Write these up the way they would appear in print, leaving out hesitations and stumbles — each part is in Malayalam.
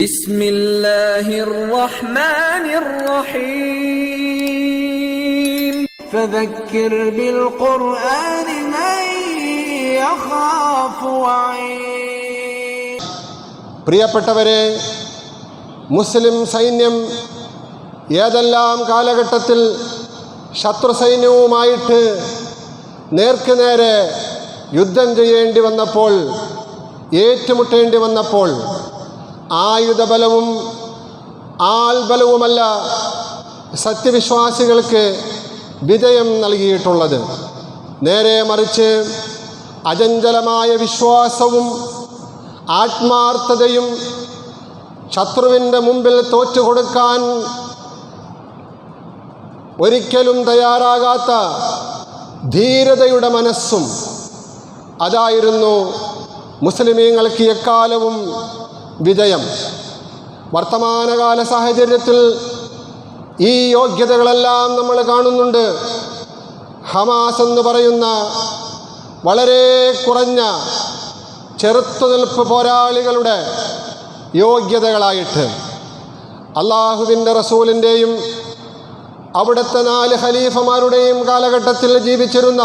بسم الله الرحمن الرحيم فذكر بالقرآن من يخاف وعيد. പ്രിയപ്പെട്ടവരെ, മുസ്ലിം സൈന്യം ഏതെല്ലാം കാലഘട്ടത്തിൽ ശത്രു സൈന്യവുമായിട്ട് നേർക്കുനേരെ യുദ്ധം ചെയ്യേണ്ടി വന്നപ്പോൾ, ഏറ്റുമുട്ടേണ്ടി വന്നപ്പോൾ ആയുധബലവും ആൾബലവുമല്ല സത്യവിശ്വാസികൾക്ക് വിജയം നൽകിയിട്ടുള്ളത്. നേരെ മറിച്ച് അചഞ്ചലമായ വിശ്വാസവും ആത്മാർത്ഥതയും ശത്രുവിൻ്റെ മുമ്പിൽ തോറ്റുകൊടുക്കാൻ ഒരിക്കലും തയ്യാറാകാത്ത ധീരതയുടെ മനസ്സും, അതായിരുന്നു മുസ്ലിമീങ്ങൾക്ക് എക്കാലവും വിജയം. വർത്തമാനകാല സാഹചര്യത്തിൽ ഈ യോഗ്യതകളെല്ലാം നമ്മൾ കാണുന്നുണ്ട്. ഹമാസ് എന്ന് പറയുന്ന വളരെ കുറഞ്ഞ ചെറുത്തുനിൽപ്പ് പോരാളികളുടെ യോഗ്യതകളായിട്ട് അള്ളാഹുവിൻ്റെ റസൂലിൻ്റെയും അവിടുത്തെ 4 ഖലീഫമാരുടെയും കാലഘട്ടത്തിൽ ജീവിച്ചിരുന്ന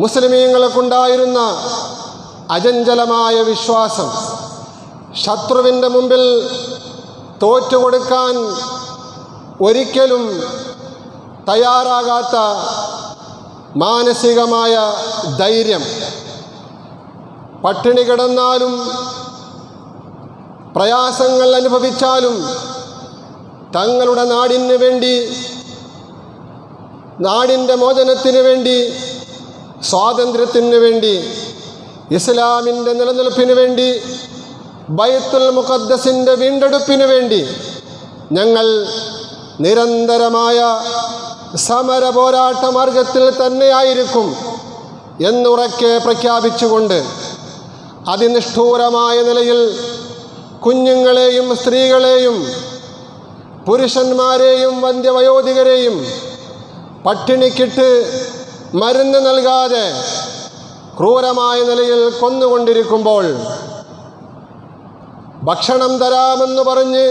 മുസ്ലിമീങ്ങൾക്കുണ്ടായിരുന്ന അചഞ്ചലമായ വിശ്വാസം, ശത്രുവിൻ്റെ മുമ്പിൽ തോറ്റുകൊടുക്കാൻ ഒരിക്കലും തയ്യാറാകാത്ത മാനസികമായ ധൈര്യം, പട്ടിണി കിടന്നാലും പ്രയാസങ്ങൾ അനുഭവിച്ചാലും തങ്ങളുടെ നാടിന് വേണ്ടി, നാടിൻ്റെ മോചനത്തിന് വേണ്ടി, സ്വാതന്ത്ര്യത്തിന് വേണ്ടി, ഇസ്ലാമിൻ്റെ നിലനിൽപ്പിന് വേണ്ടി, ബൈത്തുൽ മുഖദ്ദസിൻ്റെ വീണ്ടെടുപ്പിന് വേണ്ടി ഞങ്ങൾ നിരന്തരമായ സമര പോരാട്ട മാർഗത്തിൽ തന്നെയായിരിക്കും എന്നുറക്കെ പ്രഖ്യാപിച്ചുകൊണ്ട് അതിനിഷ്ഠൂരമായ നിലയിൽ കുഞ്ഞുങ്ങളെയും സ്ത്രീകളെയും പുരുഷന്മാരെയും വന്ധ്യവയോധികരെയും പട്ടിണിക്കിട്ട് മരുന്ന് നൽകാതെ ക്രൂരമായ നിലയിൽ കൊന്നുകൊണ്ടിരിക്കുമ്പോൾ, ഭക്ഷണം തരാമെന്ന് പറഞ്ഞ്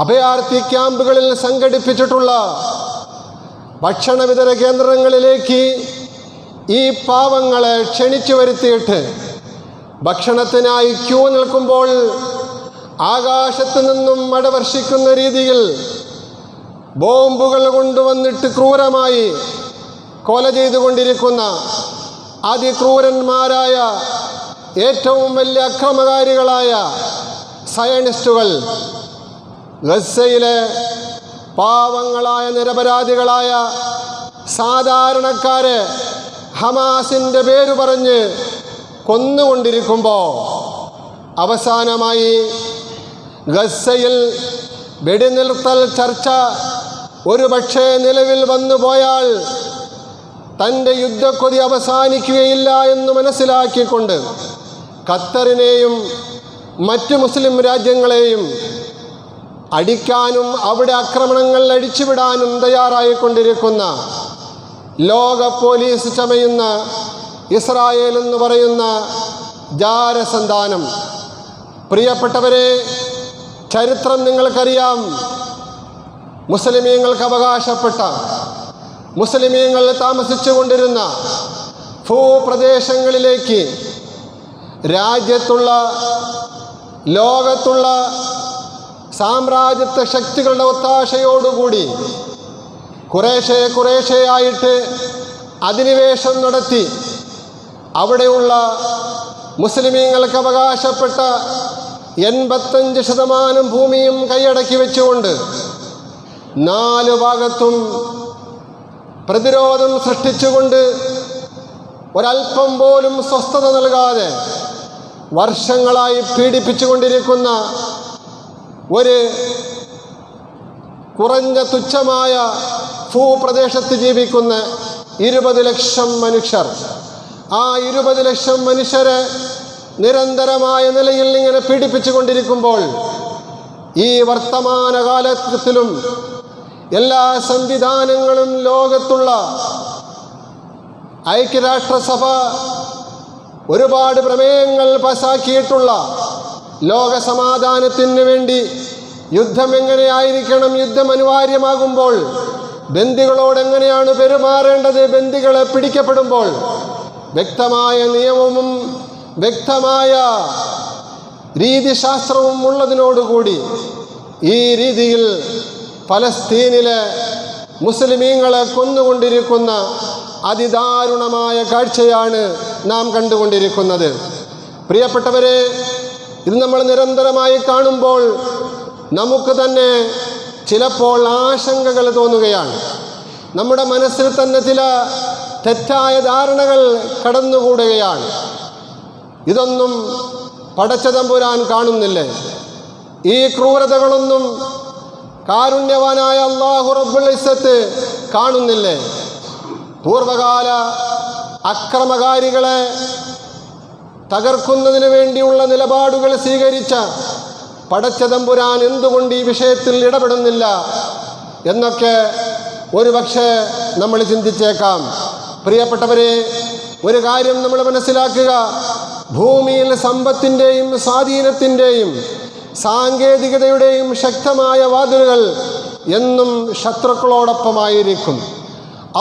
അഭയാർത്ഥി ക്യാമ്പുകളിൽ സംഘടിപ്പിച്ചിട്ടുള്ള ഭക്ഷണ വിതരണ കേന്ദ്രങ്ങളിലേക്ക് ഈ പാവങ്ങളെ ക്ഷണിച്ചു വരുത്തിയിട്ട് ഭക്ഷണത്തിനായി ക്യൂ നിൽക്കുമ്പോൾ ആകാശത്തു നിന്നും മഴ വർഷിക്കുന്ന രീതിയിൽ ബോംബുകൾ കൊണ്ടുവന്നിട്ട് ക്രൂരമായി കൊല ചെയ്തുകൊണ്ടിരിക്കുന്ന അതിക്രൂരന്മാരായ, ഏറ്റവും വലിയ അക്രമകാരികളായ സയനിസ്റ്റുകൾ ഗസയിലെ പാവങ്ങളായ നിരപരാധികളായ സാധാരണക്കാരെ ഹമാസിൻ്റെ പേര് പറഞ്ഞ് കൊന്നുകൊണ്ടിരിക്കുമ്പോൾ, അവസാനമായി ഗസയിൽ വെടിനിർത്തൽ ചർച്ച ഒരുപക്ഷെ നിലവിൽ വന്നുപോയാൽ തൻ്റെ യുദ്ധക്കൊതി അവസാനിക്കുകയില്ല എന്ന് മനസ്സിലാക്കിക്കൊണ്ട് ഖത്തറിനെയും മറ്റ് മുസ്ലിം രാജ്യങ്ങളെയും അടിക്കാനും അവിടെ ആക്രമണങ്ങൾ അടിച്ചുവിടാനും തയ്യാറായിക്കൊണ്ടിരിക്കുന്ന ലോക പോലീസ് ചമയുന്ന ഇസ്രായേൽ എന്ന് പറയുന്ന ജാരസന്താനം. പ്രിയപ്പെട്ടവരെ, ചരിത്രം നിങ്ങൾക്കറിയാം. മുസ്ലിമീങ്ങൾക്ക് അവകാശപ്പെട്ട, മുസ്ലിമീങ്ങൾ താമസിച്ചു കൊണ്ടിരുന്ന ഭൂപ്രദേശങ്ങളിലേക്ക് രാജ്യത്തുള്ള, ലോകത്തുള്ള സാമ്രാജ്യത്വ ശക്തികളുടെ ഒത്താശയോടുകൂടി കുറേശ്ശെയായിട്ട് അധിനിവേശം നടത്തി അവിടെയുള്ള മുസ്ലിമീങ്ങൾക്ക് അവകാശപ്പെട്ട 85% ഭൂമിയും കൈയടക്കി വെച്ചുകൊണ്ട് 4 ഭാഗത്തും പ്രതിരോധം സൃഷ്ടിച്ചുകൊണ്ട് ഒരൽപ്പം പോലും സ്വസ്ഥത നൽകാതെ വർഷങ്ങളായി പീഡിപ്പിച്ചുകൊണ്ടിരിക്കുന്ന ഒരു കുറഞ്ഞ തുച്ഛമായ ഭൂപ്രദേശത്ത് ജീവിക്കുന്ന 20 ലക്ഷം മനുഷ്യർ. ആ 20 ലക്ഷം മനുഷ്യരെ നിരന്തരമായ നിലയിൽ ഇങ്ങനെ പീഡിപ്പിച്ചുകൊണ്ടിരിക്കുമ്പോൾ, ഈ വർത്തമാനകാലത്തിലും എല്ലാ സംവിധാനങ്ങളും, ലോകത്തുള്ള ഐക്യരാഷ്ട്രസഭ ഒരുപാട് പ്രമേയങ്ങൾ പാസാക്കിയിട്ടുള്ള ലോക സമാധാനത്തിന് വേണ്ടി യുദ്ധം എങ്ങനെയായിരിക്കണം, യുദ്ധം അനിവാര്യമാകുമ്പോൾ ബന്ദികളോട് എങ്ങനെയാണ് പെരുമാറേണ്ടത്, ബന്ദികളെ പിടിക്കപ്പെടുമ്പോൾ വ്യക്തമായ നിയമവും വ്യക്തമായ രീതിശാസ്ത്രവും ഉള്ളതിനോടുകൂടി ഈ രീതിയിൽ ഫലസ്തീനിലെ മുസ്ലിമീങ്ങളെ കൊന്നുകൊണ്ടിരിക്കുന്ന അതിദാരുണമായ കാഴ്ചയാണ് നാം കണ്ടുകൊണ്ടിരിക്കുന്നത്. പ്രിയപ്പെട്ടവരെ, ഇത് നമ്മൾ നിരന്തരമായി കാണുമ്പോൾ നമുക്ക് തന്നെ ചിലപ്പോൾ ആശങ്കകൾ തോന്നുകയാണ്. നമ്മുടെ മനസ്സിൽ തന്നെ ചില തെറ്റായ ധാരണകൾ കടന്നുകൂടുകയാണ്. ഇതൊന്നും പടച്ചതമ്പുരാൻ കാണുന്നില്ലേ? ഈ ക്രൂരതകളൊന്നും കാരുണ്യവാനായ അല്ലാഹു റബ്ബുൽ ഇസ്സത്ത് കാണുന്നില്ലേ? പൂർവകാല അക്രമകാരികളെ തകർക്കുന്നതിന് വേണ്ടിയുള്ള നിലപാടുകൾ സ്വീകരിച്ച പടച്ചതമ്പുരാൻ എന്തുകൊണ്ട് ഈ വിഷയത്തിൽ ഇടപെടുന്നില്ല എന്നൊക്കെ ഒരുപക്ഷെ നമ്മൾ ചിന്തിച്ചേക്കാം. പ്രിയപ്പെട്ടവരെ, ഒരു കാര്യം നമ്മൾ മനസ്സിലാക്കുക, ഭൂമിയിൽ സമ്പത്തിൻ്റെയും സ്വാധീനത്തിൻ്റെയും സാങ്കേതികതയുടെയും ശക്തമായ വാതിലുകൾ എന്നും ശത്രുക്കളോടൊപ്പമായിരിക്കും.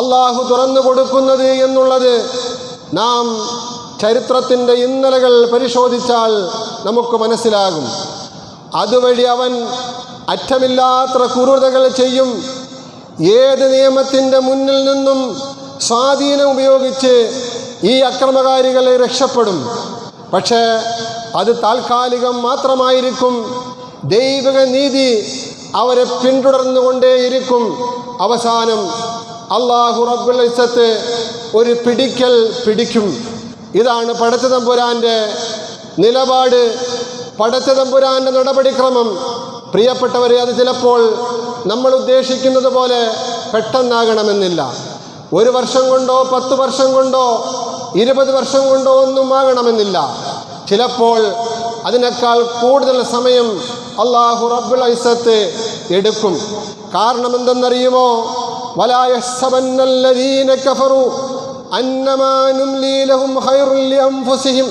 അള്ളാഹു തുറന്നു കൊടുക്കുന്നത് എന്നുള്ളത് നാം ചരിത്രത്തിൻ്റെ ഇന്നലകൾ പരിശോധിച്ചാൽ നമുക്ക് മനസ്സിലാകും. അതുവഴി അവൻ അറ്റമില്ലാത്ത ക്രൂരതകൾ ചെയ്യും. ഏത് നിയമത്തിൻ്റെ മുന്നിൽ നിന്നും സ്വാധീനം ഉപയോഗിച്ച് ഈ അക്രമകാരികളെ രക്ഷപ്പെടും. പക്ഷേ അത് താൽക്കാലികം മാത്രമായിരിക്കും. ദൈവിക നീതി അവരെ പിന്തുടർന്നുകൊണ്ടേയിരിക്കും. അവസാനം അല്ലാഹു റബ്ബുൽ ഇസ്സത്ത് ഒരു പിടിക്കൽ പിടിക്കും. ഇതാണ് പടച്ചതമ്പുരാൻ്റെ നിലപാട്, പടച്ചതമ്പുരാൻ്റെ നടപടിക്രമം. പ്രിയപ്പെട്ടവരെ, അത് ചിലപ്പോൾ നമ്മൾ ഉദ്ദേശിക്കുന്നത് പോലെ പെട്ടെന്നാകണമെന്നില്ല. 1 വർഷം കൊണ്ടോ 10 വർഷം കൊണ്ടോ 20 വർഷം കൊണ്ടോ ഒന്നും ആകണമെന്നില്ല. ചിലപ്പോൾ അതിനേക്കാൾ കൂടുതൽ സമയം അല്ലാഹു റബ്ബുൽ ഇസ്സത്ത് എടുക്കും. കാരണം എന്തെന്നറിയുമോ? വലാ യഹ്സബന്നല്ലദീന കഫറു അന്നമാ നുംലി ലഹും ഖൈറുൽ ലിഅൻഫുസിഹിം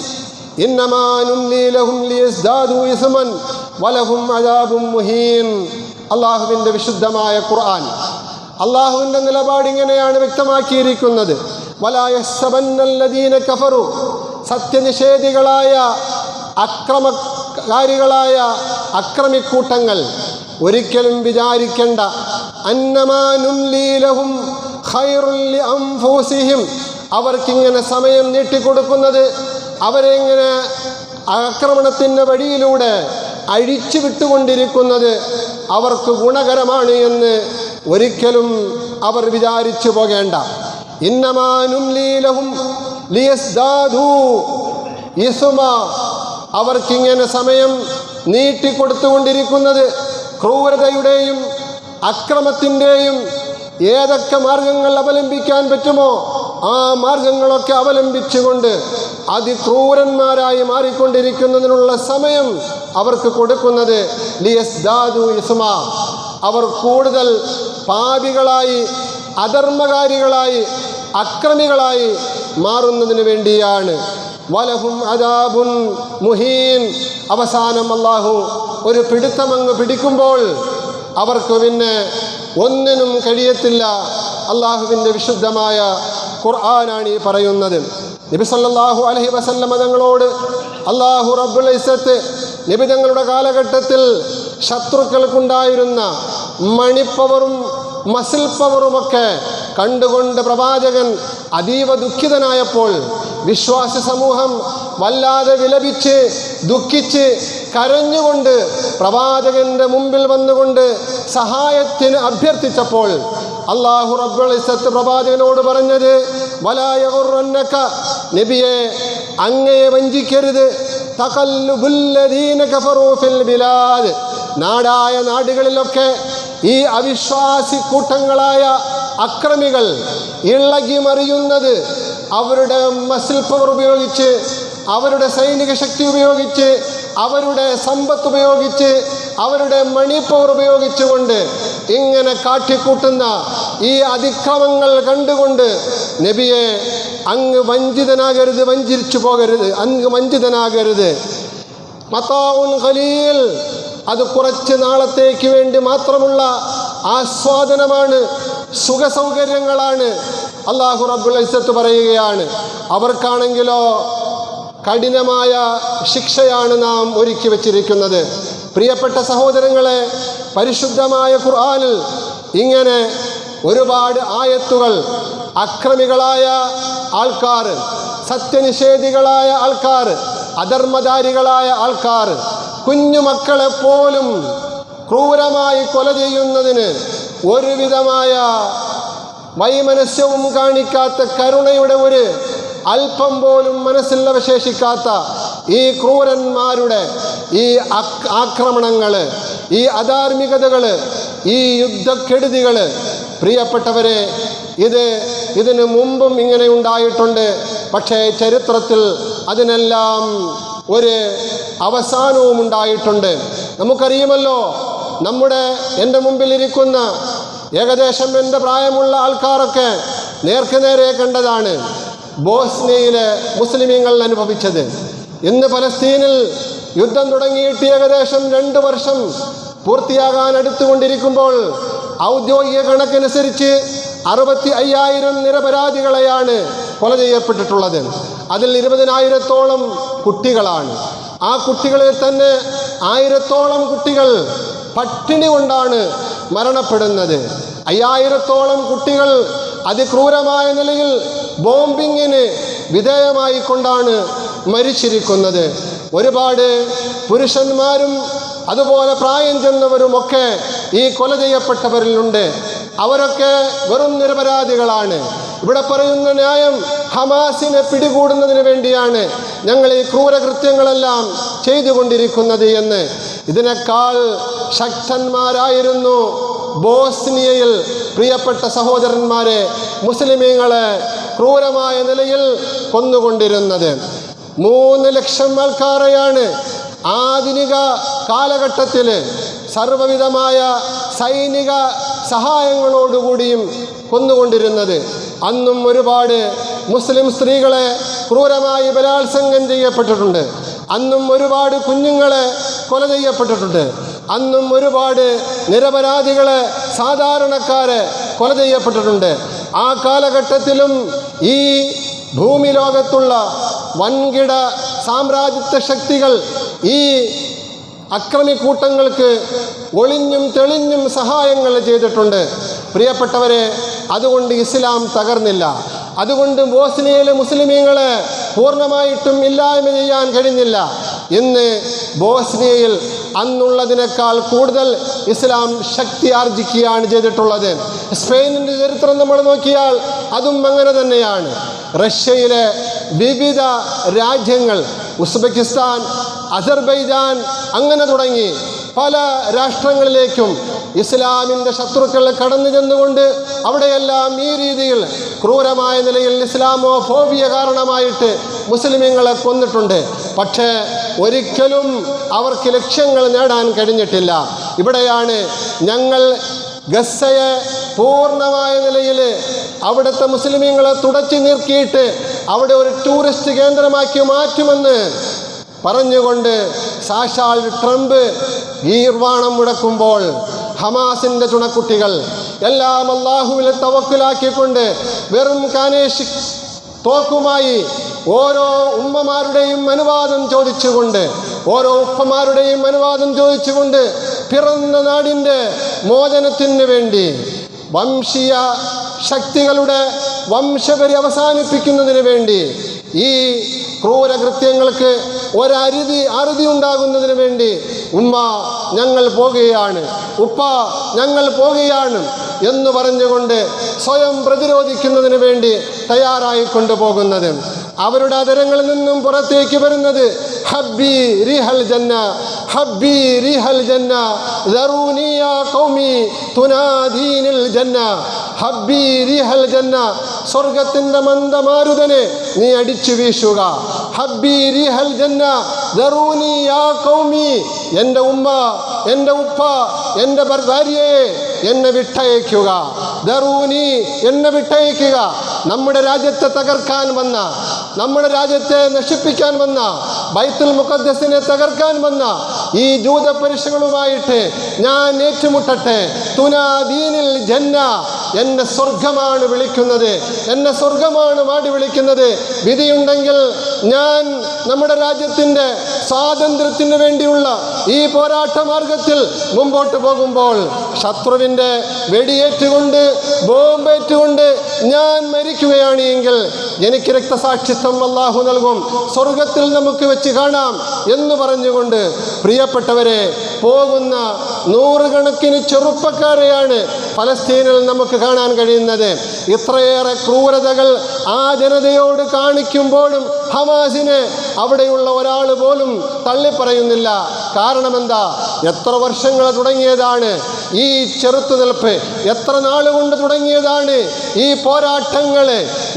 ഇന്നമാ നുംലി ലഹും ലിയസ്ദാദു ഇസ്മൻ വലഹും അദാബും മുഹീൻ. അല്ലാഹുവിൻ്റെ വിശുദ്ധമായ ഖുർആൻ അല്ലാഹുവിൻ്റെ നിലപാട് ഇങ്ങനെയാണ് വ്യക്തമാക്കിയിരിക്കുന്നത്. വലാ യഹ്സബന്നല്ലദീന കഫറു, സത്യനിഷേധികളായ അക്രമകാരികളായ അക്രമിക്കൂട്ടങ്ങൾ ഒരിക്കലും വിചാരിക്കേണ്ട, അന്നമാ നുംലി ലഹും ഖൈറുൽ ലിഅൻഫുസിഹിം, അവർക്കിങ്ങനെ സമയം നീട്ടിക്കൊടുക്കുന്നത്, അവരെ ഇങ്ങനെ ആക്രമണത്തിൻ്റെ വഴിയിലൂടെ അഴിച്ചു വിട്ടുകൊണ്ടിരിക്കുന്നത് അവർക്ക് ഗുണകരമാണ് എന്ന് ഒരിക്കലും അവർ വിചാരിച്ചു പോകേണ്ട. ഇന്നമാ നുംലി ലഹും ലിയസ്ദാദു ഇസ്മ, അവർക്കിങ്ങനെ സമയം നീട്ടിക്കൊടുത്തുകൊണ്ടിരിക്കുന്നത് ക്രൂരതയുടെയും അക്രമത്തിൻ്റെയും ഏതൊക്കെ മാർഗങ്ങൾ അവലംബിക്കാൻ പറ്റുമോ ആ മാർഗങ്ങളൊക്കെ അവലംബിച്ചുകൊണ്ട് അതിക്രൂരന്മാരായി മാറിക്കൊണ്ടിരിക്കുന്നതിനുള്ള സമയം അവർക്ക് കൊടുക്കുന്നത് ലിയസ്ദാദു ഇസ്മ, അവർ കൂടുതൽ പാപികളായി അധർമ്മകാരികളായി അക്രമികളായി മാറുന്നതിന് വേണ്ടിയാണ്. വലഹും അദാബുൻ മുഹീൻ, അവസാനം അല്ലാഹു ഒരു പിടുത്തമങ്ങ് പിടിക്കുമ്പോൾ അവർക്ക് പിന്നെ ഒന്നിനും കഴിയത്തില്ല. അല്ലാഹുവിൻ്റെ വിശുദ്ധമായ ഖുർആനാണ് ഈ പറയുന്നത്. നബി സല്ലല്ലാഹു അലൈഹി വസല്ലമ തങ്ങളോട് അല്ലാഹു റബ്ബുൽ ഇസ്സത്ത് നബി തങ്ങളുടെ കാലഘട്ടത്തിൽ ശത്രുക്കൾക്കുണ്ടായിരുന്ന മണിപ്പവറും മസിൽ പവറുമൊക്കെ കണ്ടുകൊണ്ട് പ്രവാചകൻ അതീവ ദുഃഖിതനായപ്പോൾ വിശ്വാസ സമൂഹം വല്ലാതെ വിലപിച്ച് ദുഃഖിച്ച് കരഞ്ഞുകൊണ്ട് പ്രവാചകന്റെ മുമ്പിൽ വന്നുകൊണ്ട് സഹായത്തിന് അഭ്യർത്ഥിച്ചപ്പോൾ അല്ലാഹു റബ്ബുൽ ഇസ്സത്ത് പ്രവാചകനോട് പറഞ്ഞത്, വലാ യഗുറന്നക, നബിയെ അങ്ങയെ വഞ്ചിക്കരുത്, തഖല്ലുബുല്ലദീന കഫറൂ ഫിൽ ബിലാദ്, നാടായ നാടുകളിലൊക്കെ ഈ അവിശ്വാസി കൂട്ടങ്ങളായ അക്രമികൾ ഇളകി മറിയുന്നത് അവരുടെ മസിൽ പവർ ഉപയോഗിച്ച്, അവരുടെ സൈനിക ശക്തി ഉപയോഗിച്ച്, അവരുടെ സമ്പത്ത് ഉപയോഗിച്ച്, അവരുടെ മണി പവർ ഉപയോഗിച്ചുകൊണ്ട് ഇങ്ങനെ കാട്ടിക്കൂട്ടുന്ന ഈ അതിക്രമങ്ങൾ കണ്ടുകൊണ്ട് നബിയെ അങ്ങ് വഞ്ചിതനാകരുത്, വഞ്ചിച്ചു പോകരുത്, അങ്ങ് വഞ്ചിതനാകരുത്. മതാഉൻ ഖലീൽ, അത് കുറച്ച് നാളത്തേക്ക് വേണ്ടി മാത്രമുള്ള ആസ്വാദനമാണ്, സുഖസൗകര്യങ്ങളാണ്. അല്ലാഹു റബ്ബുൽ ഇസ്സത്ത് പറയുകയാണ്, അവർക്കാണെങ്കിലോ കഠിനമായ ശിക്ഷയാണ് നാം ഒരുക്കി വച്ചിരിക്കുന്നത്. പ്രിയപ്പെട്ട സഹോദരങ്ങളെ, പരിശുദ്ധമായ ഖുർആനിൽ ഇങ്ങനെ ഒരുപാട് ആയത്തുകൾ അക്രമികളായ ആൾക്കാർ, സത്യനിഷേധികളായ ആൾക്കാർ, അധർമ്മധാരികളായ ആൾക്കാർ കുഞ്ഞുമക്കളെ പോലും ക്രൂരമായി കൊല ചെയ്യുന്നതിന് ഒരുവിധമായ വൈമനസ്യവും കാണിക്കാത്ത, കരുണയുടെ ഒരു അല്പം പോലും മനസ്സിൽ അവശേഷിക്കാത്ത ഈ ക്രൂരന്മാരുടെ ഈ ആക്രമണങ്ങൾ, ഈ അധാർമികതകൾ, ഈ യുദ്ധക്കെടുതികൾ, പ്രിയപ്പെട്ടവരെ, ഇതിനു മുമ്പും ഇങ്ങനെ ഉണ്ടായിട്ടുണ്ട്. പക്ഷേ ചരിത്രത്തിൽ അതിനെല്ലാം ഒരു അവസാനവും ഉണ്ടായിട്ടുണ്ട്. നമുക്കറിയുമല്ലോ, എൻ്റെ മുമ്പിലിരിക്കുന്ന ഏകദേശം എൻ്റെ പ്രായമുള്ള ആൾക്കാരൊക്കെ നേർക്കുനേരെ കണ്ടതാണ് ബോസ്നിയയിലെ മുസ്ലിമീങ്ങൾ അനുഭവിച്ചത്. ഇന്ന് പലസ്തീനിൽ യുദ്ധം തുടങ്ങിയിട്ട് ഏകദേശം 2 വർഷം പൂർത്തിയാകാൻ അടുത്തുകൊണ്ടിരിക്കുമ്പോൾ ഔദ്യോഗിക കണക്കനുസരിച്ച് 65,000 നിരപരാധികളെയാണ് കൊല ചെയ്യപ്പെട്ടിട്ടുള്ളത്. അതിൽ 20,000-ഓളം കുട്ടികളാണ്. ആ കുട്ടികളിൽ തന്നെ 1000-ഓളം കുട്ടികൾ പട്ടിണി കൊണ്ടാണ് മരണപ്പെടുന്നത്. 5000-ഓളം കുട്ടികൾ അതിക്രൂരമായ നിലയിൽ ബോംബിങ്ങിന് വിധേയമായിക്കൊണ്ടാണ് മരിച്ചിരിക്കുന്നത്. ഒരുപാട് പുരുഷന്മാരും അതുപോലെ പ്രായം ചെന്നവരുമൊക്കെ ഈ കൊല ചെയ്യപ്പെട്ടവരിലുണ്ട്. അവരൊക്കെ വെറും നിരപരാധികളാണ്. ഇവിടെ പറയുന്ന ന്യായം ഹമാസിനെ പിടികൂടുന്നതിന് വേണ്ടിയാണ് ഞങ്ങൾ ഈ ക്രൂരകൃത്യങ്ങളെല്ലാം ചെയ്തുകൊണ്ടിരിക്കുന്നത് എന്ന്. ഇതിനേക്കാൾ ശക്തന്മാരായിരുന്നു ബോസ്നിയയിൽ പ്രിയപ്പെട്ട സഹോദരന്മാരെ മുസ്ലിമീങ്ങളെ ക്രൂരമായ നിലയിൽ കൊന്നുകൊണ്ടിരുന്നത്. 3 ലക്ഷം ആൾക്കാരെയാണ് ആധുനിക കാലഘട്ടത്തിൽ സർവ്വവിധമായ സൈനിക സഹായങ്ങളോടുകൂടിയും കൊന്നുകൊണ്ടിരുന്നത്. അന്നും ഒരുപാട് മുസ്ലിം സ്ത്രീകളെ ക്രൂരമായി ബലാത്സംഗം ചെയ്യപ്പെട്ടിട്ടുണ്ട്. അന്നും ഒരുപാട് കുഞ്ഞുങ്ങളെ കൊല ചെയ്യപ്പെട്ടിട്ടുണ്ട്. അന്നും ഒരുപാട് നിരപരാധികളെ, സാധാരണക്കാരെ കൊല ചെയ്യപ്പെട്ടിട്ടുണ്ട്. ആ കാലഘട്ടത്തിലും ഈ ഭൂമി ലോകത്തുള്ള വൻകിട സാമ്രാജ്യത്വ ശക്തികൾ ഈ അക്രമിക്കൂട്ടങ്ങൾക്ക് ഒളിഞ്ഞും തെളിഞ്ഞും സഹായങ്ങൾ ചെയ്തിട്ടുണ്ട്. പ്രിയപ്പെട്ടവരെ, അതുകൊണ്ട് ഇസ്ലാം തകർന്നില്ല. അതുകൊണ്ട് ബോസ്നിയയിലെ മുസ്ലിമീങ്ങളെ പൂർണ്ണമായിട്ടും ഇല്ലായ്മ ചെയ്യാൻ കഴിഞ്ഞില്ല. ഇന്ന് ബോസ്നിയയിൽ അന്നുള്ളതിനേക്കാൾ കൂടുതൽ ഇസ്ലാം ശക്തി ആർജിക്കുകയാണ് ചെയ്തിട്ടുള്ളത്. സ്പെയിനിൻ്റെ ചരിത്രം നമ്മൾ നോക്കിയാൽ അതും അങ്ങനെ തന്നെയാണ്. റഷ്യയിലെ വിവിധ രാജ്യങ്ങൾ, ഉസ്ബെക്കിസ്ഥാൻ, അസർബൈജാൻ, അങ്ങനെ തുടങ്ങി പല രാഷ്ട്രങ്ങളിലേക്കും ഇസ്ലാമിൻ്റെ ശത്രുക്കൾ കടന്നു ചെന്നുകൊണ്ട് അവിടെയെല്ലാം ഈ രീതിയിൽ ക്രൂരമായ നിലയിൽ ഇസ്ലാമോഫോബിയ കാരണമായിട്ട് മുസ്ലിമീങ്ങളെ കൊന്നിട്ടുണ്ട്. പക്ഷേ ഒരിക്കലും അവർക്ക് ലക്ഷ്യങ്ങൾ നേടാൻ കഴിഞ്ഞിട്ടില്ല. ഇവിടെയാണ് ഞങ്ങൾ ഗസ്സയെ പൂർണ്ണമായ നിലയിൽ അവിടുത്തെ മുസ്ലിമീങ്ങളെ തുടച്ചു നീർക്കിയിട്ട് അവിടെ ഒരു ടൂറിസ്റ്റ് കേന്ദ്രമാക്കി മാറ്റുമെന്ന് പറഞ്ഞുകൊണ്ട് സാക്ഷാൽ ട്രംപ് ഗീർവാണം മുടക്കുമ്പോൾ ഹമാസിൻ്റെ ചുണക്കുട്ടികൾ എല്ലാം അല്ലാഹുവിനെ തവക്കുലാക്കിക്കൊണ്ട് വെറും കാനേഷ് തോക്കുമായി ഓരോ ഉമ്മമാരുടെയും അനുവാദം ചോദിച്ചുകൊണ്ട്, ഓരോ ഉപ്പമാരുടെയും അനുവാദം ചോദിച്ചുകൊണ്ട് പിറന്ന നാടിൻ്റെ മോചനത്തിന് വേണ്ടി വംശീയ ശക്തികളുടെ വംശപരി അവസാനിപ്പിക്കുന്നതിന് വേണ്ടി ഈ ക്രൂരകൃത്യങ്ങൾക്ക് അറുതി ഉണ്ടാകുന്നതിന് വേണ്ടി ഉമ്മ ഞങ്ങൾ പോകുകയാണ്, ഉപ്പ ഞങ്ങൾ പോകുകയാണ് എന്ന് പറഞ്ഞുകൊണ്ട് സ്വയം പ്രതിരോധിക്കുന്നതിന് വേണ്ടി തയ്യാറായിക്കൊണ്ടു പോകുന്നത്. അവരുടെ അതരങ്ങളിൽ നിന്നും പുറത്തേക്ക് വരുന്നത് ഹബ്ബി റിഹൽ ജന്ന, ഹബ്ബി റിഹൽ ജന്ന, ദറൂനി യാ ഖൗമി തുനാദീനിൽ ജന്ന, ഹബ്ബി റിഹൽ ജന്ന, സ്വർഗത്തിൻ്റെ മന്ദമാരുതനെ നീ അടിച്ചു വീശുക. ഹബ്ബി റിഹൽ ജന്ന, ദറൂനി യാ ഖൗമി, എൻ്റെ ഉമ്മ, എൻ്റെ ഉപ്പ, എൻ്റെ ഭാര്യയെ എന്നെ വിട്ടയക്കുക. ദറൂനി, എന്നെ വിട്ടയക്കുക. നമ്മുടെ രാജ്യത്തെ തകർക്കാൻ വന്ന, നമ്മുടെ രാജ്യത്തെ നശിപ്പിക്കാൻ വന്ന ബൈത്തുൽ മുഖദ്ദസിനെ തകർക്കാൻ വന്ന ഈ ജൂത പരീക്ഷകളുമായിട്ട് ഞാൻ ഏറ്റുമുട്ടട്ടെ. തുനാദീനിൽ ജന്ന, എന്നെ സ്വർഗമാണ് വിളിക്കുന്നത്, എന്നെ സ്വർഗമാണ് മാടി വിളിക്കുന്നത്. വിധിയുണ്ടെങ്കിൽ ഞാൻ നമ്മുടെ രാജ്യത്തിൻ്റെ സ്വാതന്ത്ര്യത്തിന് വേണ്ടിയുള്ള ഈ പോരാട്ട മാർഗത്തിൽ മുമ്പോട്ട് പോകുമ്പോൾ ശത്രുവിൻ്റെ വെടിയേറ്റുകൊണ്ട് ബോംബേറ്റുകൊണ്ട് ഞാൻ മരിക്കുകയാണ് എങ്കിൽ എനിക്ക് രക്തസാക്ഷിത്വം അല്ലാഹു നൽകും, സ്വർഗത്തിൽ നമുക്ക് വെച്ച് കാണാം എന്ന് പറഞ്ഞുകൊണ്ട് പ്രിയപ്പെട്ടവരെ പോകുന്ന നൂറുകണക്കിന് ചെറുപ്പക്കാരെയാണ് ഫലസ്തീനിൽ നമുക്ക് കാണാൻ കഴിയുന്നത്. ഇത്രയേറെ ക്രൂരതകൾ ആ ജനതയോട് കാണിക്കുമ്പോഴും ഹമാസിനെ അവിടെയുള്ള ഒരാൾ പോലും തള്ളിപ്പറയുന്നില്ല. കാരണം എന്താ? എത്ര വർഷങ്ങൾ തുടങ്ങിയതാണ് ഈ ചെറുത്തുനിൽപ്പ്, എത്ര നാളുകൊണ്ട് തുടങ്ങിയതാണ് ഈ പോരാട്ടങ്ങൾ.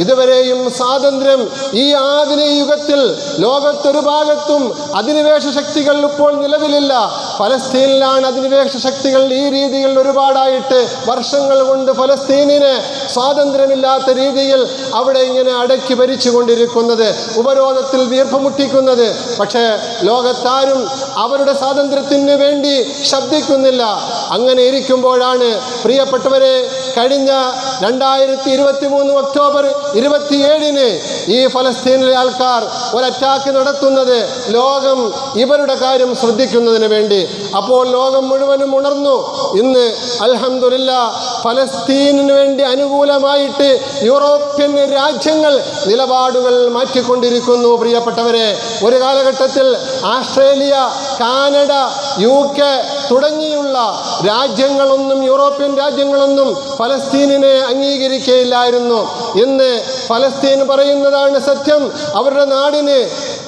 ഇതുവരെയും സ്വാതന്ത്ര്യം ഈ ആധുനിക യുഗത്തിൽ ലോകത്തൊരു ഭാഗത്തും അധിനിവേശ ശക്തികൾ ഇപ്പോൾ നിലവിലില്ല. ഫലസ്തീനിലാണ് അധിനിവേശ ശക്തികൾ ഈ രീതിയിൽ ഒരുപാടായിട്ട് വർഷങ്ങൾ കൊണ്ട് ഫലസ്തീനിനെ സ്വാതന്ത്ര്യമില്ലാത്ത രീതിയിൽ അവിടെ ഇങ്ങനെ അടക്കി ഭരിച്ചുകൊണ്ടിരിക്കുന്നത്, ഉപരോധത്തിൽ വീർപ്പ് മുട്ടിക്കുന്നത്. പക്ഷേ ലോകത്താരും അവരുടെ സ്വാതന്ത്ര്യത്തിന് വേണ്ടി ശബ്ദിക്കുന്നില്ല. അങ്ങനെ ഇരിക്കുമ്പോഴാണ് പ്രിയപ്പെട്ടവരെ കഴിഞ്ഞ 2023 ഒക്ടോബർ 27 ഈ ഫലസ്തീനിലെ ആൾക്കാർ ഒരു അറ്റാക്ക് നടത്തുന്നത് ലോകം ഇവരുടെ കാര്യം ശ്രദ്ധിക്കുന്നതിന് വേണ്ടി. അപ്പോൾ ലോകം മുഴുവനും ഉണർന്നു. ഇന്ന് അൽഹംദുലില്ലാഹ് ഫലസ്തീനിന് വേണ്ടി അനുകൂലമായിട്ട് യൂറോപ്യൻ രാജ്യങ്ങൾ നിലപാടുകൾ മാറ്റിക്കൊണ്ടിരിക്കുന്നു. പ്രിയപ്പെട്ടവരെ, ഒരു കാലഘട്ടത്തിൽ ആസ്ട്രേലിയ, കാനഡ, UK തുടങ്ങിയുള്ള രാജ്യങ്ങളൊന്നും, യൂറോപ്യൻ രാജ്യങ്ങളൊന്നും ഫലസ്തീനിനെ അംഗീകരിക്കുകയില്ലായിരുന്നു. ഇന്ന് ഫലസ്തീൻ പറയുന്നതാണ് സത്യം. അവരുടെ നാടിന്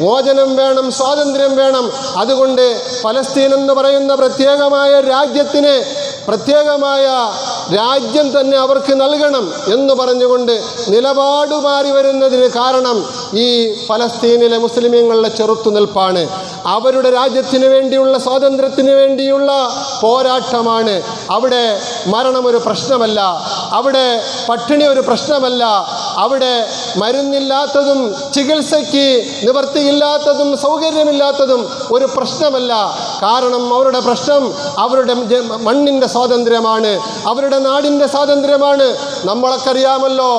മോചനം വേണം, സ്വാതന്ത്ര്യം വേണം. അതുകൊണ്ട് ഫലസ്തീൻ എന്ന് പറയുന്ന പ്രത്യേകമായ രാജ്യത്തിന് പ്രത്യേകമായ രാജ്യം തന്നെ അവർക്ക് നൽകണം എന്ന് പറഞ്ഞുകൊണ്ട് നിലപാട് മാറി വരുന്നതിന് കാരണം ഈ ഫലസ്തീനിലെ മുസ്ലിമീങ്ങളുടെ ചെറുത്തുനിൽപ്പാണ്. അവരുടെ രാജ്യത്തിന് വേണ്ടിയുള്ള സ്വാതന്ത്ര്യത്തിന് വേണ്ടിയുള്ള പോരാട്ടമാണ്. അവിടെ മരണമൊരു പ്രശ്നമല്ല, അവിടെ പട്ടിണി ഒരു പ്രശ്നമല്ല, അവിടെ മരുന്നില്ലാത്തതും ചികിത്സയ്ക്ക് നിവൃത്തിയില്ലാത്തതും സൗകര്യമില്ലാത്തതും ഒരു പ്രശ്നമല്ല. കാരണം അവരുടെ പ്രശ്നം അവരുടെ മണ്ണിൻ്റെ സ്വാതന്ത്ര്യമാണ്, അവരുടെ നാടിൻ്റെ സ്വാതന്ത്ര്യമാണ്. നമ്മളൊക്കെ അറിയാമല്ലോ,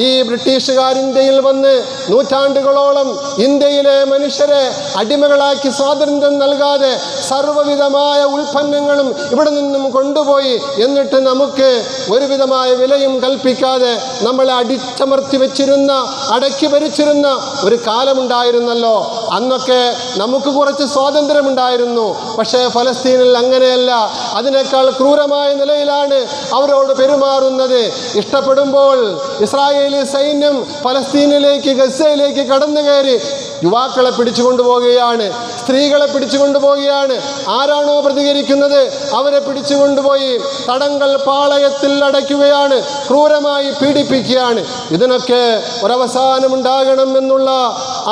ഈ ബ്രിട്ടീഷുകാർ ഇന്ത്യയിൽ വന്ന് നൂറ്റാണ്ടുകളോളം ഇന്ത്യയിലെ മനുഷ്യരെ അടിമകളാക്കി സ്വാതന്ത്ര്യം നൽകാതെ സർവ്വവിധമായ ഉൽപ്പന്നങ്ങളും ഇവിടെ നിന്നും കൊണ്ടുപോയി, എന്നിട്ട് നമുക്ക് ഒരുവിധമായ വിലയും കൽപ്പിക്കാതെ നമ്മളെ അടിച്ചമർത്തി വെച്ചിരുന്ന, അടക്കി ഭരിച്ചിരുന്ന ഒരു കാലമുണ്ടായിരുന്നല്ലോ. അന്നൊക്കെ നമുക്ക് കുറച്ച് സ്വാതന്ത്ര്യമുണ്ടായിരുന്നു. പക്ഷേ ഫലസ്തീനിൽ അങ്ങനെയല്ല. അതിനേക്കാൾ ക്രൂരമായ നിലയിലാണ് അവരോട് പെരുമാറുന്നത്. ഇഷ്ടപ്പെടുമ്പോൾ ഇസ്രായേലി സൈന്യം ഫലസ്തീനിലേക്ക്, ഗസയിലേക്ക് കടന്നു കയറി യുവാക്കളെ പിടിച്ചുകൊണ്ടുപോവുകയാണ്, സ്ത്രീകളെ പിടിച്ചുകൊണ്ടുപോവുകയാണ്. ആരാണോ പ്രതികരിക്കുന്നത് അവരെ പിടിച്ചുകൊണ്ടുപോയി തടങ്കൽ പാളയത്തിൽ അടയ്ക്കുകയാണ്, ക്രൂരമായി പീഡിപ്പിക്കുകയാണ്. ഇതിനൊക്കെ ഒരവസാനമുണ്ടാകണം എന്നുള്ള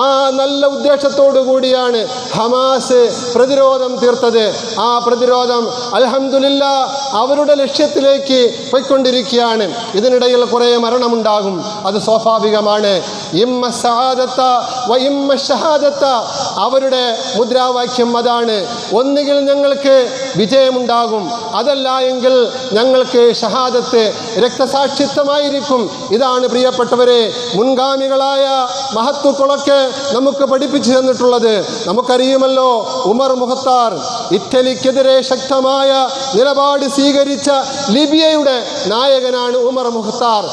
ആ നല്ല ഉദ്ദേശത്തോടു കൂടിയാണ് ഹമാസ് പ്രതിരോധം തീർത്തത്. ആ പ്രതിരോധം അൽഹംദുലില്ലാഹ് അവരുടെ ലക്ഷ്യത്തിലേക്ക് പോയിക്കൊണ്ടിരിക്കുകയാണ്. ഇതിനിടയിൽ കുറേ മരണമുണ്ടാകും, അത് സ്വാഭാവികമാണ്. ഇമ്മ സഅദത വ ഇമ്മ ഷഹാദത, അവരുടെ മുദ്രാവാക്യം അതാണ്. ഒന്നുകിൽ ഞങ്ങൾക്ക് വിജയമുണ്ടാകും, അതല്ല എങ്കിൽ ഞങ്ങൾക്ക് ഷഹാദത്ത്, രക്തസാക്ഷിത്വമായിരിക്കും. ഇതാണ് പ്രിയപ്പെട്ടവരെ മുൻഗാമികളായ മഹത്തുക്കളൊക്കെ നമുക്ക് പഠിപ്പിച്ചു തന്നിട്ടുള്ളത്. നമുക്കറിയുമല്ലോ, ഉമർ മുഖ്താർ ഇറ്റലിക്കെതിരെ ശക്തമായ നിലപാട് സ്വീകരിച്ച ലിബിയയുടെ നായകനാണ് ഉമർ മുഖ്താർ.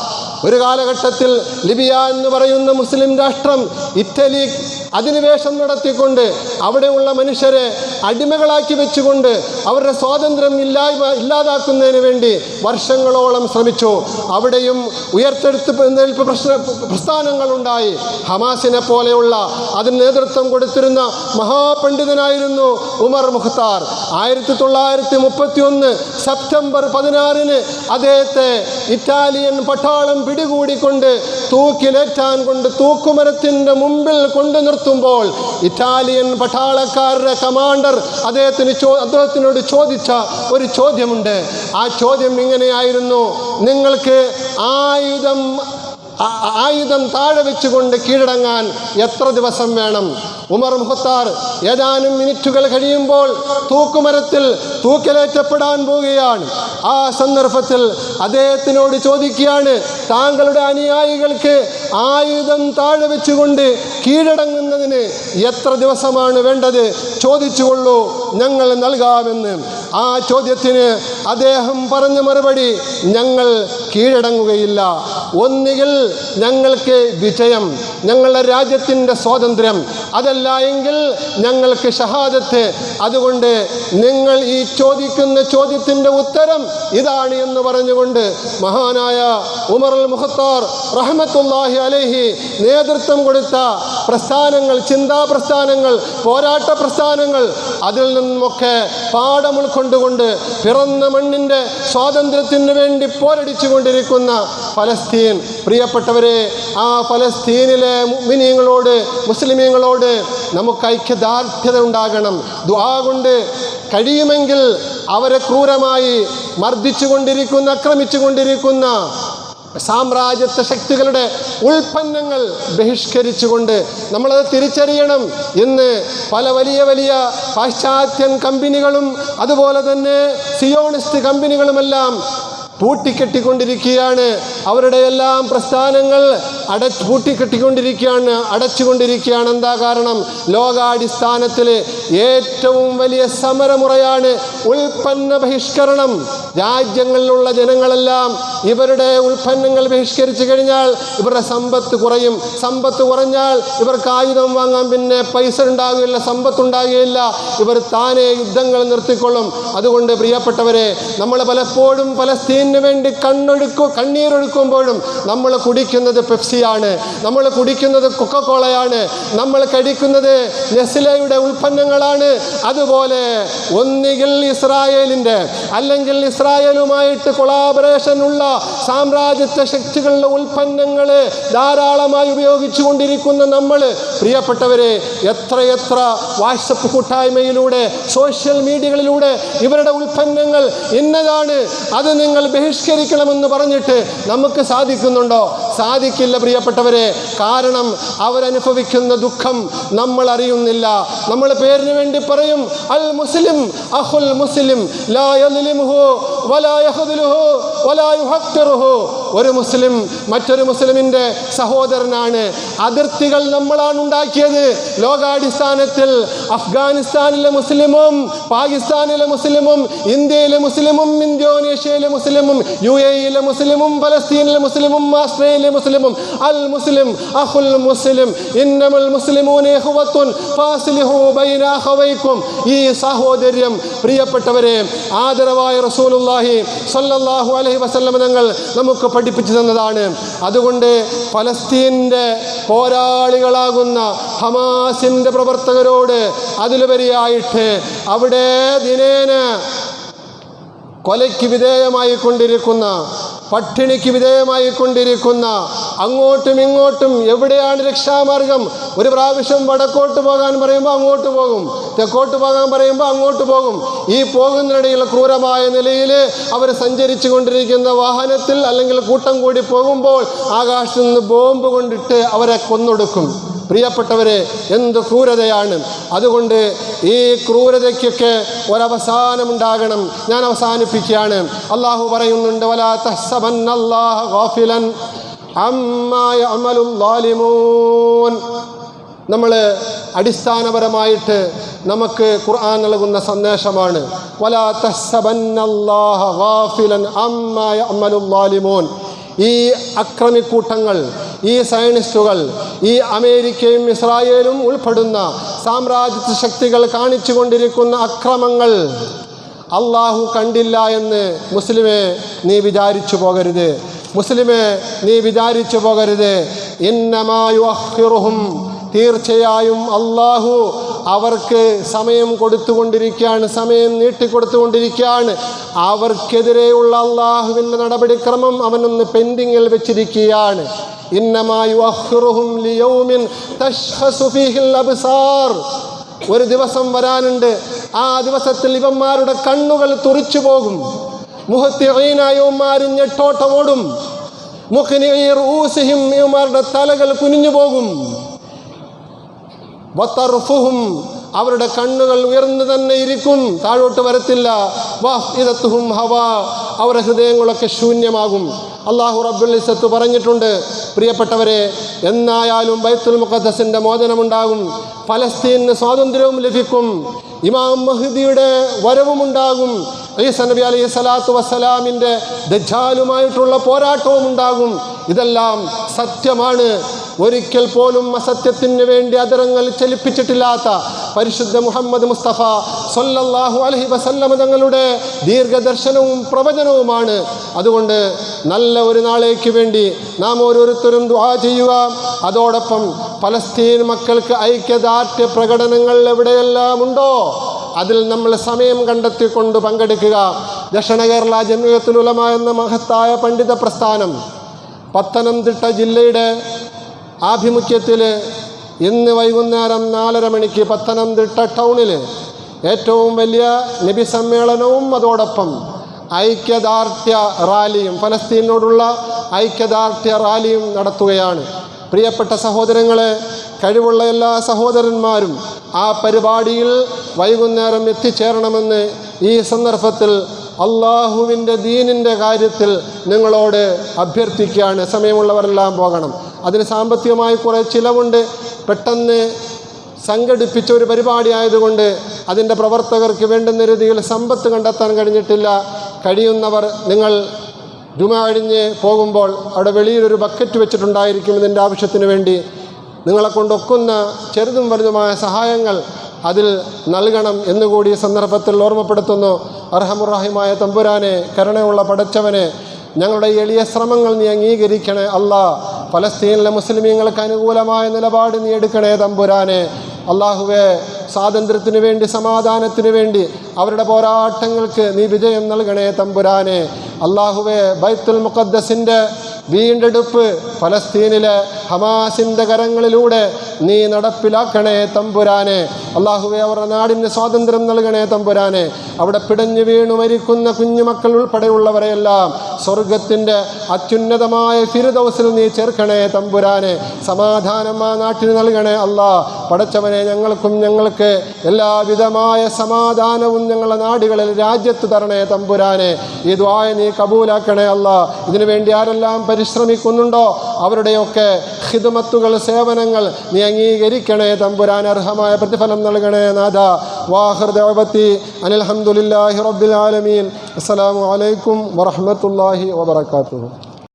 ഒരു കാലഘട്ടത്തിൽ ലിബിയ എന്ന് പറയുന്ന മുസ്ലിം രാഷ്ട്രം ഇറ്റലി അധിനിവേശം നടത്തിക്കൊണ്ട് അവിടെയുള്ള മനുഷ്യരെ അടിമകളാക്കി വെച്ചുകൊണ്ട് അവരുടെ സ്വാതന്ത്ര്യം ഇല്ലാതാക്കുന്നതിന് വേണ്ടി വർഷങ്ങളോളം ശ്രമിച്ചു. അവിടെയും ഉയർത്തെഴുന്നേൽപ്പ് പ്രസ്ഥാനങ്ങളുണ്ടായി. ഹമാസിനെ പോലെയുള്ള അതിന് നേതൃത്വം കൊടുത്തിരുന്ന മഹാപണ്ഡിതനായിരുന്നു ഉമർ മുഖ്താർ. 1931 സെപ്റ്റംബർ 16 അദ്ദേഹത്തെ ഇറ്റാലിയൻ പട്ടാളം പിടികൂടിക്കൊണ്ട് തൂക്കിലേറ്റാൻ കൊണ്ട് തൂക്കുമരത്തിൻ്റെ മുമ്പിൽ കൊണ്ടു നിർത്തുമ്പോൾ ഇറ്റാലിയൻ പട്ടാളക്കാരുടെ കമാൻഡർ അദ്ദേഹത്തിനോട് ചോദിച്ച ഒരു ചോദ്യമുണ്ട്. ആ ചോദ്യം ഇങ്ങനെയായിരുന്നു: നിങ്ങൾക്ക് ആയുധം താഴെ വെച്ചുകൊണ്ട് കീഴടങ്ങാൻ എത്ര ദിവസം വേണം? ഉമർ മുഖത്താർ ഏതാനും മിനിറ്റുകൾ കഴിയുമ്പോൾ തൂക്കുമരത്തിൽ തൂക്കിലേറ്റപ്പെടാൻ പോവുകയാണ്. ആ സന്ദർഭത്തിൽ അദ്ദേഹത്തിനോട് ചോദിക്കുകയാണ്, താങ്കളുടെ അനുയായികൾക്ക് ആയുധം താഴെ വെച്ചുകൊണ്ട് കീഴടങ്ങുന്നതിന് എത്ര ദിവസമാണ് വേണ്ടത്? ചോദിച്ചുകൊള്ളൂ, ഞങ്ങൾ നൽകാമെന്ന്. ആ ചോദ്യത്തിന് അദ്ദേഹം പറഞ്ഞ മറുപടി, ഞങ്ങൾ കീഴടങ്ങുകയില്ല. ഒന്നുകിൽ ഞങ്ങൾക്ക് വിജയം, ഞങ്ങളുടെ രാജ്യത്തിൻ്റെ സ്വാതന്ത്ര്യം, അതല്ല എങ്കിൽ ഞങ്ങൾക്ക് ഷഹാദത്ത്. അതുകൊണ്ട് നിങ്ങൾ ഈ ചോദിക്കുന്ന ചോദ്യത്തിൻ്റെ ഉത്തരം ഇതാണ് എന്ന് പറഞ്ഞുകൊണ്ട് മഹാനായ ഉമർ അൽ മുഖത്താർ റഹ്മത്തുള്ളാഹി അലൈഹി നേതൃത്വം കൊടുത്ത പ്രസ്ഥാനങ്ങൾ, ചിന്താ പ്രസ്ഥാനങ്ങൾ, പോരാട്ട പ്രസ്ഥാനങ്ങൾ, അതിൽ നിന്നുമൊക്കെ പാഠം ഉൾക്കൊണ്ടുകൊണ്ട് പിറന്ന മണ്ണിൻ്റെ സ്വാതന്ത്ര്യത്തിന് വേണ്ടി പോരടിച്ചു കൊണ്ടിരിക്കുന്ന ഫലസ്തീൻ, പ്രിയപ്പെട്ടവരെ, ആ ഫലസ്തീനിലെ മുഅ്മിനീങ്ങളോട്, മുസ്ലിമീങ്ങളോട് നമുക്ക് ഐക്യദാർഢ്യത ഉണ്ടാകണം. ദുആ കൊണ്ട് കഴിയുമെങ്കിൽ അവരെ ക്രൂരമായി മർദ്ദിച്ചുകൊണ്ടിരിക്കുന്ന, ആക്രമിച്ചുകൊണ്ടിരിക്കുന്ന സാമ്രാജ്യത്വ ശക്തികളുടെ ഉൽപ്പന്നങ്ങൾ ബഹിഷ്കരിച്ചുകൊണ്ട് നമ്മളത് തിരിച്ചറിയണം. ഇന്ന് പല വലിയ വലിയ പാശ്ചാത്യൻ കമ്പനികളും അതുപോലെ തന്നെ സിയോണിസ്റ്റ് കമ്പനികളുമെല്ലാം പൂട്ടിക്കെട്ടിക്കൊണ്ടിരിക്കുകയാണ്. അവരുടെ എല്ലാം പ്രസ്ഥാനങ്ങൾ പൂട്ടിക്കെട്ടിക്കൊണ്ടിരിക്കുകയാണ്, അടച്ചുകൊണ്ടിരിക്കുകയാണ്. എന്താ കാരണം? ലോകാടിസ്ഥാനത്തിൽ ഏറ്റവും വലിയ സമരമുറയാണ് ഉൽപ്പന്ന ബഹിഷ്കരണം. രാജ്യങ്ങളിലുള്ള ജനങ്ങളെല്ലാം ഇവരുടെ ഉൽപ്പന്നങ്ങൾ ബഹിഷ്കരിച്ചു കഴിഞ്ഞാൽ ഇവരുടെ സമ്പത്ത് കുറയും. സമ്പത്ത് കുറഞ്ഞാൽ ഇവർക്ക് ആയുധം വാങ്ങാൻ പിന്നെ പൈസ ഉണ്ടാകുകയില്ല, സമ്പത്തുണ്ടാകുകയില്ല. ഇവർ താനെ യുദ്ധങ്ങൾ നിർത്തിക്കൊള്ളും. അതുകൊണ്ട് പ്രിയപ്പെട്ടവരെ, നമ്മൾ പലപ്പോഴും പലസ്തീന് വേണ്ടി കണ്ണീരൊഴുക്കുമ്പോഴും നമ്മൾ കുടിക്കുന്നത് പെപ്സിയാണ്, നമ്മൾ കുടിക്കുന്നത് കൊക്കക്കോളയാണ്, നമ്മൾ കഴിക്കുന്നത് നെസ്ലയുടെ ഉൽപ്പന്നങ്ങളാണ്. അതുപോലെ ഒന്നുകിൽ ഇസ്രായേലിൻ്റെ അല്ലെങ്കിൽ ഇസ്രായേലുമായിട്ട് കൊളാബറേഷൻ ഉള്ള സാമ്രാജ്യത്വ ശക്തികളുടെ ഉൽപ്പന്നങ്ങൾ ധാരാളമായി ഉപയോഗിച്ചു കൊണ്ടിരിക്കുന്ന നമ്മൾ, പ്രിയപ്പെട്ടവരെ, എത്രയെത്ര വാട്സപ്പ് കൂട്ടായ്മയിലൂടെ, സോഷ്യൽ മീഡിയകളിലൂടെ ഇവരുടെ ഉൽപ്പന്നങ്ങൾ ഇന്നതാണ്, അത് നിങ്ങൾ ബഹിഷ്കരിക്കണമെന്ന് പറഞ്ഞിട്ട് നമുക്ക് സാധിക്കുന്നുണ്ടോ? സാധിക്കില്ല പ്രിയപ്പെട്ടവരെ. കാരണം അവരനുഭവിക്കുന്ന ദുഃഖം നമ്മൾ അറിയുന്നില്ല. നമ്മൾ പേരിന് വേണ്ടി പറയും അൽ മുസ്ലിം അഖുൽ മുസ്ലിം ലാ യദ്ലിമുഹു വലാ യഖ്ദുലുഹു വലാ യുഹഖിറുഹു. ഒരു മുസ്ലിം മറ്റൊരു മുസ്ലിമിൻ്റെ സഹോദരനാണ്. അതിർത്തികൾ നമ്മളാണ് ഉണ്ടാക്കിയത്. ലോകാടിസ്ഥാനത്തിൽ അഫ്ഗാനിസ്ഥാനിലെ മുസ്ലിമും പാകിസ്ഥാനിലെ മുസ്ലിമും ഇന്ത്യയിലെ മുസ്ലിമും ഇന്തോനേഷ്യയിലെ മുസ്ലിമും UAE മുസ്ലിമും ഫലസ്തീനിലെ മുസ്ലിമും ആസ്ട്രേലിയയിലെ മുസ്ലിമും അൽ മുസ്ലിം അഖുൽ മുസ്ലിം ഇന്നമൽ മുസ്ലിമൂന ഇഖ്വത്തുൻ ഫാസ്ലിഹു ബൈന അഖവൈക്കും. ഈ സഹോദര്യം പ്രിയപ്പെട്ടവരെ, ആദരവായ റസൂലുള്ളാഹി സ്വല്ലല്ലാഹു അലൈഹി വസല്ലം തങ്ങൾ നമുക്ക് പഠിപ്പിച്ചു തന്നതാണ്. അതുകൊണ്ട് ഫലസ്തീൻ്റെ പോരാളികളാകുന്ന ഹമാസിൻ്റെ പ്രവർത്തകരോട് അതിലുപരിയായിട്ട് അവിടെ ദിനേന കൊലയ്ക്ക് വിധേയമായി കൊണ്ടിരിക്കുന്ന, പട്ടിണിക്ക് വിധേയമായി കൊണ്ടിരിക്കുന്ന, അങ്ങോട്ടും ഇങ്ങോട്ടും എവിടെയാണ് രക്ഷാമാർഗം? ഒരു പ്രാവശ്യം വടക്കോട്ട് പോകാൻ പറയുമ്പോൾ അങ്ങോട്ട് പോകും, തെക്കോട്ട് പോകാൻ പറയുമ്പോൾ അങ്ങോട്ട് പോകും. ഈ പോകുന്നതിനിടയിൽ ക്രൂരമായ നിലയിൽ അവർ സഞ്ചരിച്ചു കൊണ്ടിരിക്കുന്ന വാഹനത്തിൽ അല്ലെങ്കിൽ കൂട്ടം കൂടി പോകുമ്പോൾ ആകാശത്ത് നിന്ന് ബോംബ് കൊണ്ടിട്ട് അവരെ കൊന്നൊടുക്കും. പ്രിയപ്പെട്ടവരെ, എന്ത് ക്രൂരതയാണ്! അതുകൊണ്ട് ഈ ക്രൂരതയ്ക്കൊക്കെ ഒരവസാനമുണ്ടാകണം. ഞാൻ അവസാനിപ്പിക്കുകയാണ്. അള്ളാഹു പറയുന്നുണ്ട്, വലാ തഹ്സബന്നല്ലാഹ ഗാഫിലൻ അമ്മാ യഅമലുൽ ളാലിമൂൻ. നമ്മൾ അടിസ്ഥാനപരമായിട്ട് നമുക്ക് ഖുർആൻ നൽകുന്ന സന്ദേശമാണ് വലാ തഹ്സബന്നല്ലാഹ ഗാഫിലൻ അമ്മാ യഅമലുൽ ളാലിമൂൻ. ഈ അക്രമിക്കൂട്ടങ്ങൾ, ഈ സയനിസ്റ്റുകൾ, ഈ അമേരിക്കയും ഇസ്രായേലും ഉൾപ്പെടുന്ന സാമ്രാജ്യത്വ ശക്തികൾ കാണിച്ചു കൊണ്ടിരിക്കുന്ന അക്രമങ്ങൾ അള്ളാഹു കണ്ടില്ല എന്ന് മുസ്ലിമേ നീ വിചാരിച്ചു പോകരുത്. മുസ്ലിമേ നീ വിചാരിച്ചു പോകരുത്. ഇന്നമാ യുഅഖിറുഹും, തീർച്ചയായും അള്ളാഹു അവർക്ക് സമയം കൊടുത്തുകൊണ്ടിരിക്കുകയാണ്, സമയം നീട്ടിക്കൊടുത്തുകൊണ്ടിരിക്കുകയാണ്. അവർക്കെതിരെയുള്ള അള്ളാഹുവിൻ്റെ നടപടിക്രമം അവനൊന്ന് പെൻഡിങ്ങിൽ വെച്ചിരിക്കുകയാണ്. ഇന്നമാ യുഅഖിറുഹും ലിയൗമിൻ തശ്ഖസു ഫീഹിൽ അബ്സാർ. ഒരു ദിവസം വരാനുണ്ട്, ആ ദിവസത്തിൽ ഇവന്മാരുടെ കണ്ണുകൾ തുറിച്ചു പോകും. മുഹത്തിഈനായ ഇവന്മാർ ഞെട്ടോട്ടമോടും. മുഖ്നിഈ റൂസിഹിം, ഇവന്മാരുടെ തലകൾ കുനിഞ്ഞു പോകും. വതർഫുഹും അവരുടെ കണ്ണുകൾ ഉയർന്നു തന്നെ ഇരിക്കും, താഴോട്ട് വരത്തില്ല. വഅഫ്ഇദത്തുഹും ഹവാ അവരുടെ ഹൃദയങ്ങളൊക്കെ ശൂന്യമാകും. അല്ലാഹു റബ്ബുൽ ഇസ്സത്ത് പറഞ്ഞിട്ടുണ്ട്, പ്രിയപ്പെട്ടവരെ, എന്നായാലും ബൈത്തുൽ മുഖദ്ദസിൻ്റെ മോചനമുണ്ടാകും, ഫലസ്തീനിന് സ്വാതന്ത്ര്യവും ലഭിക്കും, ഇമാം മഹ്ദിയുടെ വരവുമുണ്ടാകും, ഈസ നബി അലൈഹി സ്വലാത്തു വസ്സലാമിൻ്റെ ദജ്ജാലുമായിട്ടുള്ള പോരാട്ടവും ഉണ്ടാകും. ഇതെല്ലാം സത്യമാണ്. ഒരിക്കൽ പോലും അസത്യത്തിന് വേണ്ടി അതരങ്ങൾ ചലിപ്പിച്ചിട്ടില്ലാത്ത പരിശുദ്ധ മുഹമ്മദ് മുസ്തഫ സ്വല്ലല്ലാഹു അലൈഹി വസല്ലം തങ്ങളുടെ ദീർഘദർശനവും പ്രവചനവുമാണ്. അതുകൊണ്ട് നല്ല ഒരു നാളേക്ക് വേണ്ടി നാം ഓരോരുത്തരും ദുആ ചെയ്യുക. അതോടൊപ്പം ഫലസ്തീൻ മക്കൾക്ക് ഐക്യദാർഢ്യ പ്രകടനങ്ങൾ എവിടെയെല്ലാം ഉണ്ടോ അതിൽ നമ്മൾ സമയം കണ്ടെത്തിക്കൊണ്ട് പങ്കെടുക്കുക. ദക്ഷിണ കേരള ജംഇയ്യത്തുൽ ഉലമ എന്ന മഹത്തായ പണ്ഡിത പ്രസ്ഥാനം പത്തനംതിട്ട ജില്ലയുടെ ആഭിമുഖ്യത്തിൽ ഇന്ന് വൈകുന്നേരം 4:30 മണിക്ക് പത്തനംതിട്ട ടൗണിൽ ഏറ്റവും വലിയ നബി സമ്മേളനവും അതോടൊപ്പം ഐക്യദാർഢ്യ റാലിയും ഫലസ്തീനോടുള്ള ഐക്യദാർഢ്യ റാലിയും നടത്തുകയാണ്. പ്രിയപ്പെട്ട സഹോദരങ്ങളെ, കഴിവുള്ള എല്ലാ സഹോദരന്മാരും ആ പരിപാടിയിൽ വൈകുന്നേരം എത്തിച്ചേരണമെന്ന് ഈ സന്ദർഭത്തിൽ അള്ളാഹുവിൻ്റെ ദീനിൻ്റെ കാര്യത്തിൽ നിങ്ങളോട് അഭ്യർത്ഥിക്കുകയാണ്. സമയമുള്ളവരെല്ലാം പോകണം. അതിന് സാമ്പത്തികമായി കുറേ ചിലവുണ്ട്. പെട്ടെന്ന് സംഘടിപ്പിച്ച ഒരു പരിപാടി ആയതുകൊണ്ട് അതിൻ്റെ പ്രവർത്തകർക്ക് വേണ്ടുന്ന രീതിയിൽ സമ്പത്ത് കണ്ടെത്താൻ കഴിഞ്ഞിട്ടില്ല. കഴിയുന്നവർ നിങ്ങൾ ജുമാ കഴിഞ്ഞ് പോകുമ്പോൾ അവിടെ വെളിയിലൊരു ബക്കറ്റ് വെച്ചിട്ടുണ്ടായിരിക്കും ഇതിൻ്റെ ആവശ്യത്തിന് വേണ്ടി. നിങ്ങളെ കൊണ്ടൊക്കുന്ന ചെറുതും വലുതുമായ സഹായങ്ങൾ അതിൽ നൽകണം എന്നുകൂടി ഈ സന്ദർഭത്തിൽ ഓർമ്മപ്പെടുത്തുന്നു. അർഹമുറഹിമായ തമ്പുരാനെ, കരുണയുള്ള പടച്ചവനെ, ഞങ്ങളുടെ എളിയ ശ്രമങ്ങൾ നീ അംഗീകരിക്കണേ അല്ലാ. ഫലസ്തീനിലെ മുസ്ലിമീങ്ങൾക്ക് അനുകൂലമായ നിലപാട് നീ എടുക്കണേ തമ്പുരാനെ. അള്ളാഹുവേ, സ്വാതന്ത്ര്യത്തിന് വേണ്ടി, സമാധാനത്തിന് വേണ്ടി അവരുടെ പോരാട്ടങ്ങൾക്ക് നീ വിജയം നൽകണേ തമ്പുരാനെ. അള്ളാഹുവേ, ബൈത്തുൽ മുഖദ്ദസിൻ്റെ വീണ്ടെടുപ്പ് ഫലസ്തീനിലെ ഹമാസിൻ്റെ കരങ്ങളിലൂടെ നീ നടപ്പിലാക്കണേ തമ്പുരാനെ. അള്ളാഹുവേ, അവരുടെ നാടിന് സ്വാതന്ത്ര്യം നൽകണേ തമ്പുരാനെ. അവിടെ പിടഞ്ഞു വീണു മരിക്കുന്ന കുഞ്ഞുമക്കൾ ഉൾപ്പെടെയുള്ളവരെയെല്ലാം സ്വർഗത്തിൻ്റെ അത്യുന്നതമായ ഫിർദൗസിൽ നീ ചേർക്കണേ തമ്പുരാനെ. സമാധാനം ആ നാട്ടിന് നൽകണേ അല്ലാ. പടച്ചവനെ, ഞങ്ങൾക്ക് എല്ലാവിധമായ സമാധാനവും ഞങ്ങളുടെ നാടുകളിൽ രാജ്യത്ത് തരണേ തമ്പുരാനെ. ഈ ദുആ നീ കബൂലാക്കണേ അല്ലാ. ഇതിനു വേണ്ടി ആരെല്ലാം പരിശ്രമിക്കുന്നുണ്ടോ അവരുടെയൊക്കെ ഖിദ്മത്തുകൾ, സേവനങ്ങൾ നീ അംഗീകരിക്കണേ തമ്പുരാൻ. അർഹമായ പ്രതിഫലം നൽകണേ നാഥ. വാഖിർ ദഅവതി അനിൽ ഹംദുലില്ലാഹി റബ്ബിൽ ആലമീൻ. അസ്സലാമു അലൈക്കും വറഹ്മത്തുള്ളാഹി വബറകാതുഹു.